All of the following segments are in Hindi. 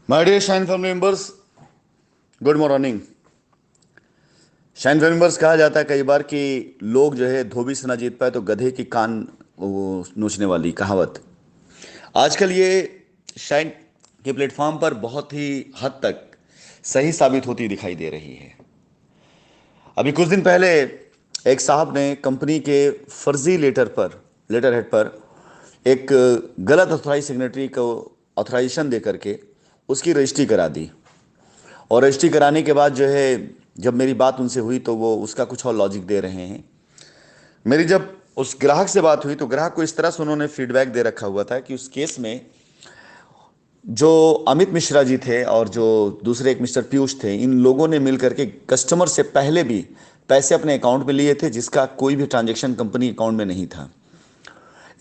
My dear shine family members, good morning. Shine family members, कहा जाता है कई बार कि लोग जो है धोबी से ना जीत पाए तो गधे की कान वो नोचने वाली कहावत आजकल ये शाइन के प्लेटफॉर्म पर बहुत ही हद तक सही साबित होती दिखाई दे रही है। अभी कुछ दिन पहले एक साहब ने कंपनी के फर्जी लेटर हेड पर एक गलत ऑथराइज सिग्नेटरी को ऑथराइजेशन दे करके उसकी रजिस्ट्री करा दी। और रजिस्ट्री कराने के बाद जो है, जब मेरी बात उनसे हुई तो वो उसका कुछ और लॉजिक दे रहे हैं। मेरी जब उस ग्राहक से बात हुई तो ग्राहक को इस तरह से उन्होंने फीडबैक दे रखा हुआ था कि उस केस में जो अमित मिश्रा जी थे और जो दूसरे एक मिस्टर पीयूष थे, इन लोगों ने मिलकर के कस्टमर से पहले भी पैसे अपने अकाउंट में लिए थे, जिसका कोई भी ट्रांजैक्शन कंपनी अकाउंट में नहीं था।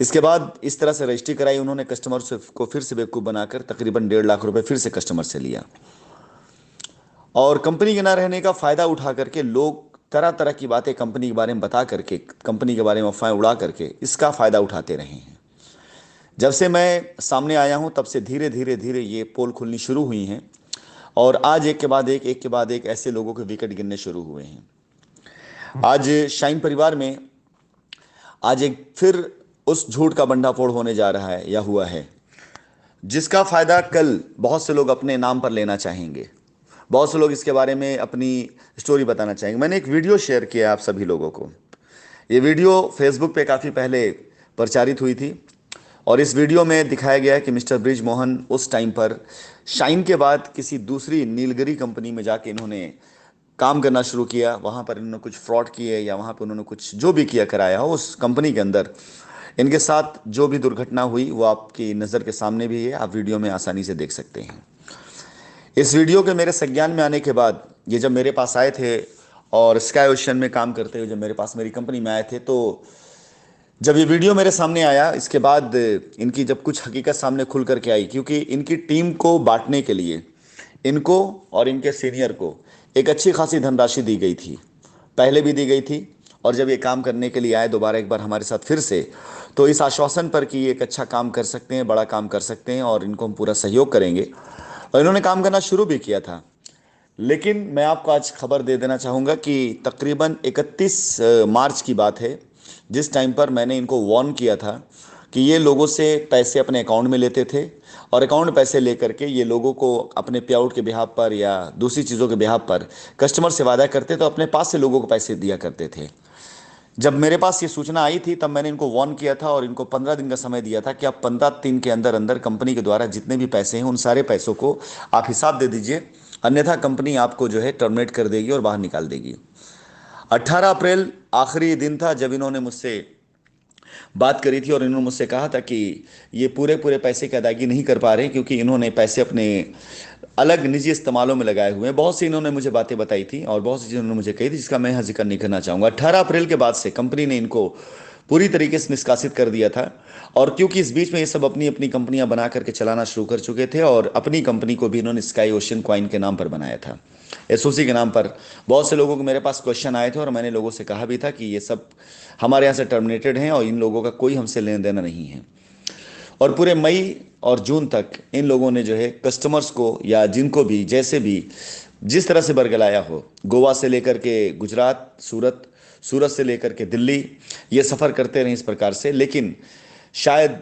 इसके बाद इस तरह से रजिस्ट्री कराई उन्होंने, कस्टमर से को फिर से बेवकूफ़ बनाकर तकरीबन 1.5 लाख रुपए फिर से कस्टमर से लिया। और कंपनी के ना रहने का फायदा उठा करके लोग तरह तरह की बातें कंपनी के बारे में बता करके, कंपनी के बारे में अफवाहें उड़ा करके इसका फायदा उठाते रहे हैं। जब से मैं सामने आया हूं तब से धीरे धीरे धीरे ये पोल खुलनी शुरू हुई हैं। और आज एक के बाद एक ऐसे लोगों के विकेट गिरने शुरू हुए हैं। आज शाइन परिवार में आज एक फिर उस झूठ का भंडाफोड़ होने जा रहा है या हुआ है, जिसका फायदा कल बहुत से लोग अपने नाम पर लेना चाहेंगे। बहुत से लोग इसके बारे में अपनी स्टोरी बताना चाहेंगे। मैंने एक वीडियो शेयर किया आप सभी लोगों को। ये वीडियो फेसबुक पे काफ़ी पहले प्रचारित हुई थी और इस वीडियो में दिखाया गया है कि मिस्टर ब्रिज मोहन उस टाइम पर शाइन के बाद किसी दूसरी नीलगिरी कंपनी में जाके इन्होंने काम करना शुरू किया। वहाँ पर इन्होंने कुछ फ्रॉड किए या वहाँ पर उन्होंने कुछ जो भी किया कराया हो उस कंपनी के अंदर, इनके साथ जो भी दुर्घटना हुई वो आपकी नज़र के सामने भी है, आप वीडियो में आसानी से देख सकते हैं। इस वीडियो के मेरे संज्ञान में आने के बाद ये जब मेरे पास आए थे और स्काई ओशन में काम करते हुए जब मेरे पास मेरी कंपनी में आए थे, तो जब ये वीडियो मेरे सामने आया इसके बाद इनकी जब कुछ हकीकत सामने खुल करके आई, क्योंकि इनकी टीम को बांटने के लिए इनको और इनके सीनियर को एक अच्छी खासी धनराशि दी गई थी, पहले भी दी गई थी। और जब ये काम करने के लिए आए दोबारा एक बार हमारे साथ फिर से, तो इस आश्वासन पर कि ये एक अच्छा काम कर सकते हैं, बड़ा काम कर सकते हैं और इनको हम पूरा सहयोग करेंगे, और इन्होंने काम करना शुरू भी किया था। लेकिन मैं आपको आज खबर दे देना चाहूँगा कि तकरीबन 31 मार्च की बात है, जिस टाइम पर मैंने इनको वार्न किया था कि ये लोगों से पैसे अपने अकाउंट में लेते थे और अकाउंट पैसे लेकर के ये लोगों को अपने पे आउट के बिहाफ पर या दूसरी चीज़ों के बिहाफ पर कस्टमर से वादा करते तो अपने पास से लोगों को पैसे दिया करते थे। जब मेरे पास ये सूचना आई थी तब मैंने इनको वार्न किया था और इनको 15 दिन का समय दिया था कि आप 15 दिन के अंदर अंदर कंपनी के द्वारा जितने भी पैसे हैं उन सारे पैसों को आप हिसाब दे दीजिए, अन्यथा कंपनी आपको जो है टर्मिनेट कर देगी और बाहर निकाल देगी। 18 अप्रैल आखिरी दिन था जब इन्होंने मुझसे बात करी थी और इन्होंने मुझसे कहा था कि ये पूरे पूरे पैसे की अदायगी नहीं कर पा रहे क्योंकि इन्होंने पैसे अपने अलग निजी इस्तेमालों में लगाए हुए हैं। बहुत सी इन्होंने मुझे बातें बताई थी और बहुत सी चीज़ें उन्होंने मुझे कही थी जिसका मैं यहाँ जिक्र नहीं करना चाहूँगा। 18 अप्रैल के बाद से कंपनी ने इनको पूरी तरीके से निष्कासित कर दिया था। और क्योंकि इस बीच में ये सब अपनी अपनी कंपनियां बना करके चलाना शुरू कर चुके थे और अपनी कंपनी को भी इन्होंने स्काई ओशन क्वाइन के नाम पर बनाया था, एसओसी के नाम पर। बहुत से लोगों को मेरे पास क्वेश्चन आए थे और मैंने लोगों से कहा भी था कि ये सब हमारे यहाँ से टर्मिनेटेड हैं और इन लोगों का कोई हमसे लेना देना नहीं है। और पूरे मई और जून तक इन लोगों ने जो है कस्टमर्स को या जिनको भी जैसे भी जिस तरह से बरगलाया हो, गोवा से लेकर के गुजरात, सूरत, सूरत से लेकर के दिल्ली, ये सफ़र करते रहे इस प्रकार से। लेकिन शायद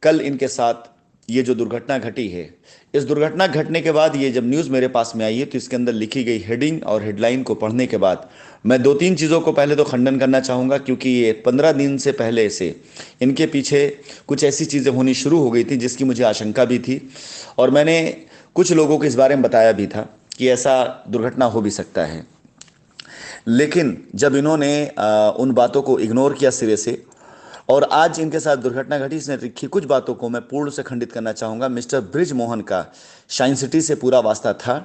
कल इनके साथ ये जो दुर्घटना घटी है, इस दुर्घटना घटने के बाद ये जब न्यूज़ मेरे पास में आई है तो इसके अंदर लिखी गई हेडिंग और हेडलाइन को पढ़ने के बाद मैं दो तीन चीज़ों को पहले तो खंडन करना चाहूँगा, क्योंकि ये 15 दिन से पहले से इनके पीछे कुछ ऐसी चीज़ें होनी शुरू हो गई थी जिसकी मुझे आशंका भी थी और मैंने कुछ लोगों को इस बारे में बताया भी था कि ऐसा दुर्घटना हो भी सकता है। लेकिन जब इन्होंने उन बातों को इग्नोर किया सिरे से और आज इनके साथ दुर्घटना घटी, इसने लिखी कुछ बातों को मैं पूर्ण से खंडित करना चाहूँगा। मिस्टर ब्रिज मोहन का शाइन सिटी से पूरा वास्ता था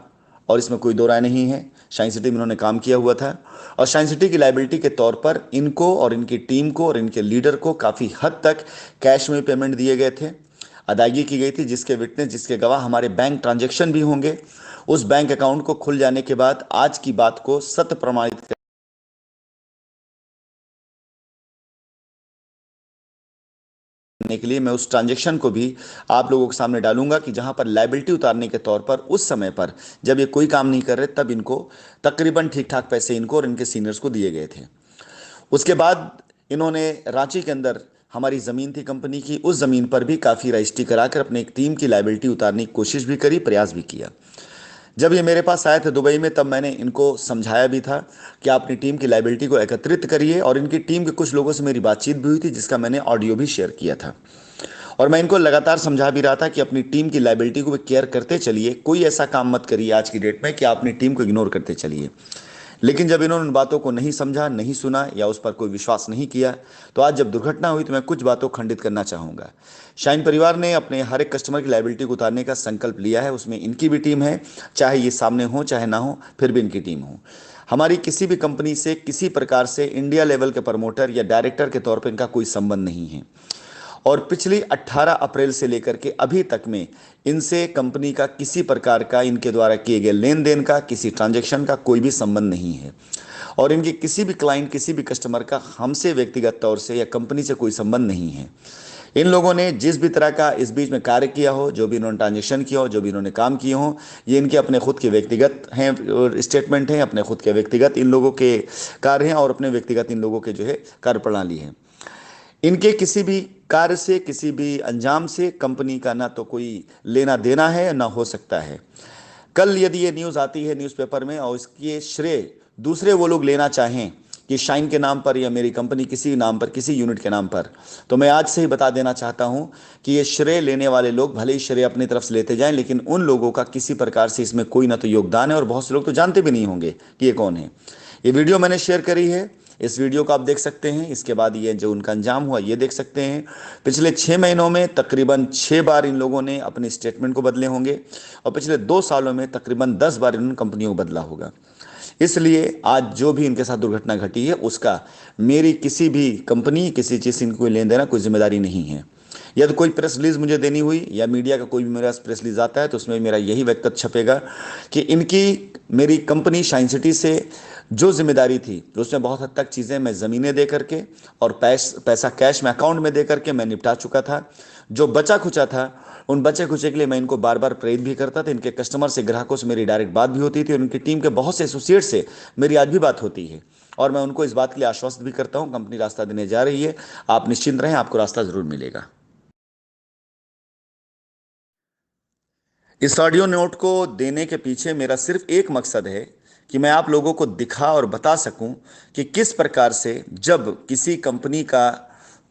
और इसमें कोई दो राय नहीं है। शाइन सिटी में इन्होंने काम किया हुआ था और शाइन सिटी की लाइबिलिटी के तौर पर इनको और इनकी टीम को और इनके लीडर को काफ़ी हद तक कैश में पेमेंट दिए गए थे, अदायगी की गई थी, जिसके विटनेस, जिसके गवाह हमारे बैंक ट्रांजेक्शन भी होंगे। उस बैंक अकाउंट को खुल जाने के बाद आज की बात को सत्य प्रमाणित करने के लिए मैं उस ट्रांजैक्शन को भी आप लोगों के सामने डालूंगा कि जहां पर लायबिलिटी उतारने के तौर पर उस समय पर जब ये कोई काम नहीं कर रहे तब इनको तकरीबन ठीक ठाक पैसे इनको और इनके सीनियर्स को दिए गए थे। उसके बाद इन्होंने रांची के अंदर हमारी ज़मीन थी कंपनी की, उस ज़मीन पर भी काफ़ी रजिस्ट्री कराकर अपने एक टीम की लायबिलिटी उतारने की कोशिश भी करी, प्रयास भी किया। जब ये मेरे पास आए थे दुबई में तब मैंने इनको समझाया भी था कि आप अपनी टीम की लायबिलिटी को एकत्रित करिए, और इनकी टीम के कुछ लोगों से मेरी बातचीत भी हुई थी जिसका मैंने ऑडियो भी शेयर किया था। और मैं इनको लगातार समझा भी रहा था कि अपनी टीम की लायबिलिटी को भी केयर करते चलिए, कोई ऐसा काम मत करिए आज की डेट में कि आप अपनी टीम को इग्नोर करते चलिए। लेकिन जब इन्होंने उन बातों को नहीं समझा, नहीं सुना या उस पर कोई विश्वास नहीं किया, तो आज जब दुर्घटना हुई तो मैं कुछ बातों को खंडित करना चाहूँगा। शाइन परिवार ने अपने हर एक कस्टमर की लायबिलिटी को उतारने का संकल्प लिया है, उसमें इनकी भी टीम है, चाहे ये सामने हो चाहे ना हो, फिर भी इनकी टीम हो। हमारी किसी भी कंपनी से किसी प्रकार से इंडिया लेवल के प्रमोटर या डायरेक्टर के तौर पर इनका कोई संबंध नहीं है, और पिछली 18 अप्रैल से लेकर के अभी तक में इनसे कंपनी का किसी प्रकार का, इनके द्वारा किए गए लेन देन का, किसी ट्रांजैक्शन का कोई भी संबंध नहीं है। और इनके किसी भी क्लाइंट, किसी भी कस्टमर का हमसे व्यक्तिगत तौर से या कंपनी से कोई संबंध नहीं है। इन लोगों ने जिस भी तरह का इस बीच में कार्य किया हो, जो भी इन्होंने ट्रांजेक्शन किया हो, जो भी इन्होंने काम किए हो, ये इनके अपने खुद के व्यक्तिगत हैं, स्टेटमेंट हैं, अपने खुद के व्यक्तिगत इन लोगों के कार्य हैं, और अपने व्यक्तिगत इन लोगों के जो है कार्य प्रणाली है। इनके किसी भी कार्य से, किसी भी अंजाम से कंपनी का ना तो कोई लेना देना है ना हो सकता है। कल यदि ये न्यूज़ आती है न्यूज़पेपर में और इसके श्रेय दूसरे वो लोग लेना चाहें कि शाइन के नाम पर या मेरी कंपनी किसी नाम पर, किसी यूनिट के नाम पर, तो मैं आज से ही बता देना चाहता हूं कि ये श्रेय लेने वाले लोग भले ही श्रेय अपनी तरफ से लेते जाएं, लेकिन उन लोगों का किसी प्रकार से इसमें कोई ना तो योगदान है, और बहुत से लोग तो जानते भी नहीं होंगे कि ये कौन है। ये वीडियो मैंने शेयर करी है, इस वीडियो को आप देख सकते हैं। इसके बाद ये जो उनका अंजाम हुआ ये देख सकते हैं। पिछले 6 महीनों में तकरीबन 6 बार इन लोगों ने अपने स्टेटमेंट को बदले होंगे, और पिछले 2 सालों में तकरीबन 10 बार इन्होंने कंपनियों को बदला होगा। इसलिए आज जो भी इनके साथ दुर्घटना घटी है उसका मेरी किसी भी कंपनी, किसी चीज़ से इनको कोई लेन देना, कोई जिम्मेदारी नहीं है। यदि कोई प्रेस रिलीज मुझे देनी हुई या मीडिया का कोई भी मेरा प्रेस रिलीज आता है तो उसमें मेरा यही वक्तव्य छपेगा कि इनकी मेरी कंपनी शाइन सिटी से जो जिम्मेदारी थी उसमें बहुत हद तक चीज़ें मैं ज़मीनें दे करके और पैसा कैश में अकाउंट में दे करके मैं निपटा चुका था। जो बचा खुचा था उन बचे खुचे के लिए मैं इनको बार बार प्रेरित भी करता था। इनके कस्टमर से, ग्राहकों से मेरी डायरेक्ट बात भी होती थी, और उनकी टीम के बहुत से एसोसिएट से मेरी आज भी बात होती है, और मैं उनको इस बात के लिए आश्वस्त भी करता हूं कंपनी रास्ता देने जा रही है, आप निश्चिंत रहें, आपको रास्ता जरूर मिलेगा। इस ऑडियो नोट को देने के पीछे मेरा सिर्फ एक मकसद है कि मैं आप लोगों को दिखा और बता सकूं कि किस प्रकार से जब किसी कंपनी का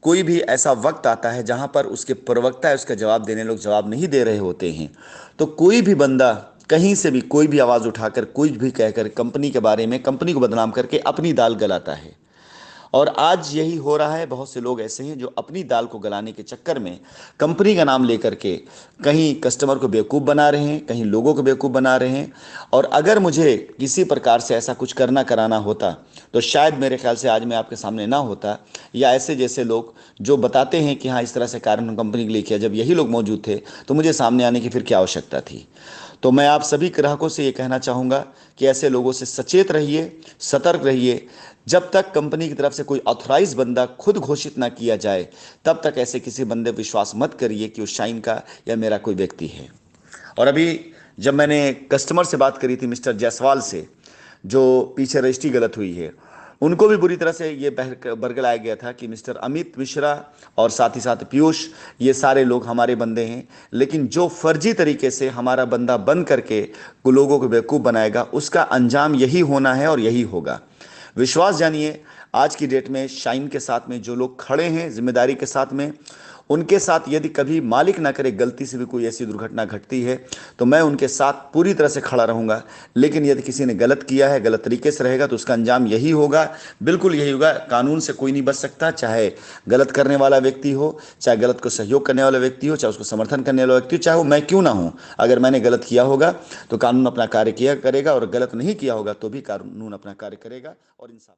कोई भी ऐसा वक्त आता है जहां पर उसके प्रवक्ता है उसका जवाब देने लोग जवाब नहीं दे रहे होते हैं, तो कोई भी बंदा कहीं से भी कोई भी आवाज़ उठाकर, कुछ भी कहकर कंपनी के बारे में, कंपनी को बदनाम करके अपनी दाल गलाता है। और आज यही हो रहा है। बहुत से लोग ऐसे हैं जो अपनी दाल को गलाने के चक्कर में कंपनी का नाम लेकर के कहीं कस्टमर को बेवकूफ़ बना रहे हैं, कहीं लोगों को बेवकूफ़ बना रहे हैं। और अगर मुझे किसी प्रकार से ऐसा कुछ करना कराना होता तो शायद मेरे ख्याल से आज मैं आपके सामने ना होता, या ऐसे जैसे लोग जो बताते हैं कि हाँ इस तरह से कार्य कंपनी के लिए किया, जब यही लोग मौजूद थे तो मुझे सामने आने की फिर क्या आवश्यकता थी। तो मैं आप सभी ग्राहकों से ये कहना चाहूँगा कि ऐसे लोगों से सचेत रहिए, सतर्क रहिए। जब तक कंपनी की तरफ से कोई ऑथराइज बंदा खुद घोषित ना किया जाए तब तक ऐसे किसी बंदे पर विश्वास मत करिए कि वो शाइन का या मेरा कोई व्यक्ति है। और अभी जब मैंने कस्टमर से बात करी थी मिस्टर जायसवाल से, जो पीछे रजिस्ट्री गलत हुई है, उनको भी बुरी तरह से ये बरगलाया गया था कि मिस्टर अमित मिश्रा और साथ ही साथ पीयूष, ये सारे लोग हमारे बंदे हैं, लेकिन जो फर्जी तरीके से हमारा बंदा बन करके लोगों को बेवकूफ़ बनाएगा उसका अंजाम यही होना है और यही होगा। विश्वास जानिए, आज की डेट में शाइन के साथ में जो लोग खड़े हैं जिम्मेदारी के साथ में, उनके साथ यदि कभी मालिक ना करे गलती से भी कोई ऐसी दुर्घटना घटती है तो मैं उनके साथ पूरी तरह से खड़ा रहूँगा। लेकिन यदि किसी ने गलत किया है, गलत तरीके से रहेगा तो उसका अंजाम यही होगा, बिल्कुल यही होगा। कानून से कोई नहीं बच सकता, चाहे गलत करने वाला व्यक्ति हो, चाहे गलत को सहयोग करने वाला व्यक्ति हो, चाहे उसको समर्थन करने वाला व्यक्ति हो, चाहे वो मैं क्यों ना हूँ। अगर मैंने गलत किया होगा तो कानून अपना कार्य किया करेगा, और गलत नहीं किया होगा तो भी कानून अपना कार्य करेगा। और इंसाफ